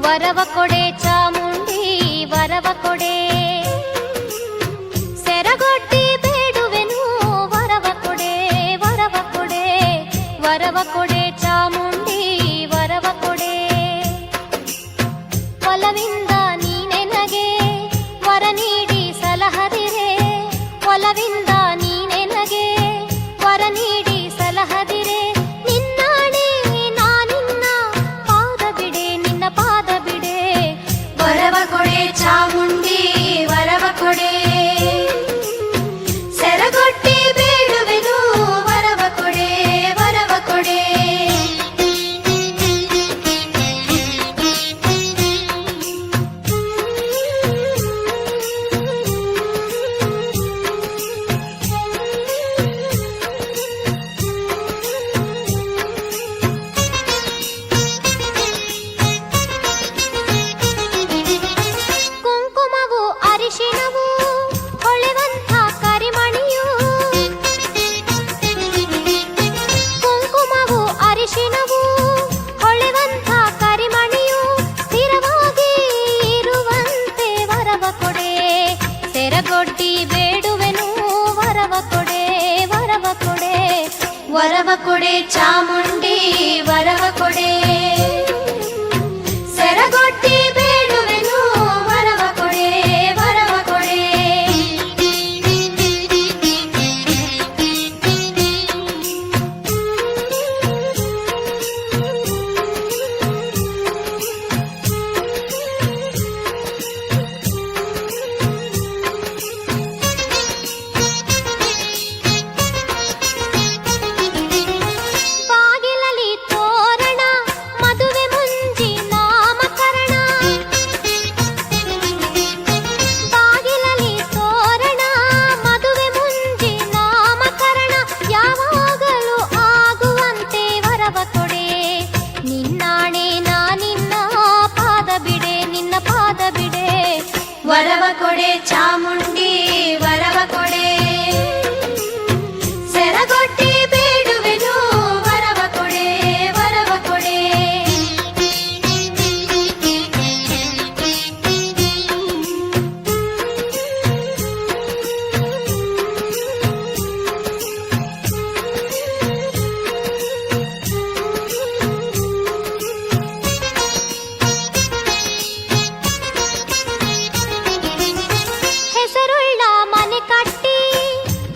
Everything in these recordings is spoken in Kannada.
ವರವ ಕೊಡೆ ಚಾಮುಂಡಿ ವರವ ಕೊಡೆ. ಸೆರಗೊಡ್ಡಿ ಬೇಡುವೆನು ವರವ ಕೊಡೆ ವರವ ಕೊಡೆ. ವರವ ಕೊಡೆ ಚಾಮುಂಡಿ ವರವ ಕೊಡೆ. ಒಲವಿಂದ ನೀನೆನಗೆ ವರ ನೀಡಿ ಸಲಹದಿರೆ. ಒಲವಿಂದ ನೀನೆನಗೆ ವರ ನೀಡಿ ಸಲಹದಿರೆ. ನಿನ್ನಾಣೆ ನಾನಿನ್ನ ಪಾದ ಬಿಡೆ ನಿನ್ನ ಪಾದ ಬಿಡೆ. ವರವ ಕೊಡೆ ಚಾಮುಂಡಿ ವರವ ಕೊಡೆ. ಸೆರಗೊಟ್ಟಿ ಬೇಡುವೆನು ವರವ ಕೊಡೆ ವರವ ಕೊಡೆ. ಕುಂಕುಮವು ಅರಿಶಿಣವು ಹೊಳೆವಂಥ ಕರಿಮಣಿಯು. ಕುಂಕುಮವು ಅರಿಶಿಣವು ಹೊಳೆವಂಥ ಕರಿಮಣಿಯು. ಸ್ಥಿರವಾಗಿ ಇರುವಂತೆ ವರವ ಕೊಡೆ. ಸೆರಗೊಡ್ಡಿ ಬೇಡುವೆನು ವರವ ಕೊಡೆ ವರವ ಕೊಡೆ. ವರವ ಕೊಡೆ ಚಾಮುಂಡಿ ವರವ ಕೊಡೆ. ಸೆರಗೊಟ್ಟಿ ಬೇಡುವೆನು ವರವ ಕೊಡೆ ವರವ ಕೊಡೆ. ಬಾಗಿಲಲಿ ತೋರಣ ಮದುವೆ ಮುಂಜಿ ನಾಮಕರಣ. ಬಾಗಿಲಲಿ ತೋರಣ ಮದುವೆ ಮುಂಜಿ ನಾಮಕರಣ. ಯಾವಾಗಲೂ ಆಗುವಂತೆ ವರವ ಕೊಡೆ. ನಿನ್ನಾಣೆ ನಾನಿನ್ನ ಪಾದ ಬಿಡೆ ನಿನ್ನ ಪಾದ ಬಿಡೆ. ವರವ ಕೊಡೆ ಚಾಮುಂಡಿ ವರವ ಕೊಡೆ. ಸೆರಗೊಟ್ಟಿ ಬೇಡುವೆನು ವರವ ಕೊಡೆ ವರವ ಕೊಡೆ. ಹೆಸರುಳ್ಳ ಮನೆ ಕಟ್ಟಿ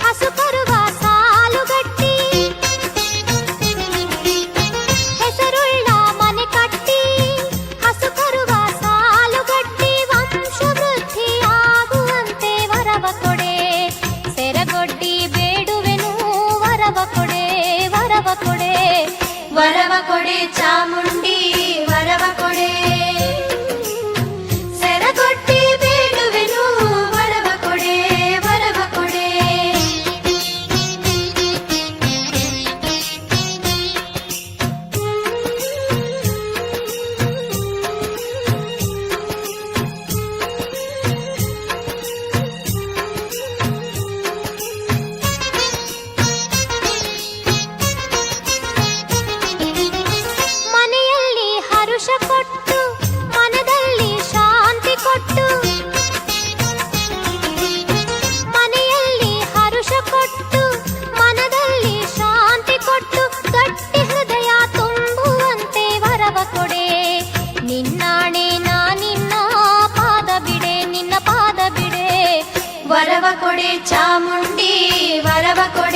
ಹಸು ಕರುವ ಸಾಲುಗಟ್ಟಿ. ಹೆಸರುಳ್ಳ ಮನೆ ಕಟ್ಟಿ ಹಸು ಕರುವ ಸಾಲುಗಟ್ಟಿ. ವಂಶವೃದ್ಧಿ ಆಗುವಂತೆ ವರವ ಕೊಡೆ. ಸೆರಗೊಡ್ಡಿ ಬೇಡುವೆನು ವರವ ಕೊಡೆ ವರವ ಕೊಡೆ. ವರವ ಕೊಡೆ ಚಾಮುಂಡಿ ವರವ ಕೊಡೆ. ಸೆರಗೊಟ್ಟಿ ಬೇಡುವೆನು ವರವ ಕೊಡೆ ವರವ ಕೊಡೆ. ಮನೆಯಲ್ಲಿ ಹರುಷ ಕೊಟ್ಟು ಮನದಲ್ಲಿ ಶಾಂತಿ ಕೊಟ್ಟು. ಮನೆಯಲ್ಲಿ ಹರುಷ ಕೊಟ್ಟು ಮನದಲ್ಲಿ ಶಾಂತಿ ಕೊಟ್ಟು. ಗಟ್ಟಿ ಹೃದಯ ತುಂಬುವಂತೆ ವರವ ಕೊಡೆ. ನಿನ್ನಾಣೆ ನಾನಿನ್ನ ಪಾದ ಬಿಡೆ ನಿನ್ನ ಪಾದ ಬಿಡೆ. ವರವ ಕೊಡೆ ಚಾಮುಂಡಿ ವರವ ಕೊಡೆ.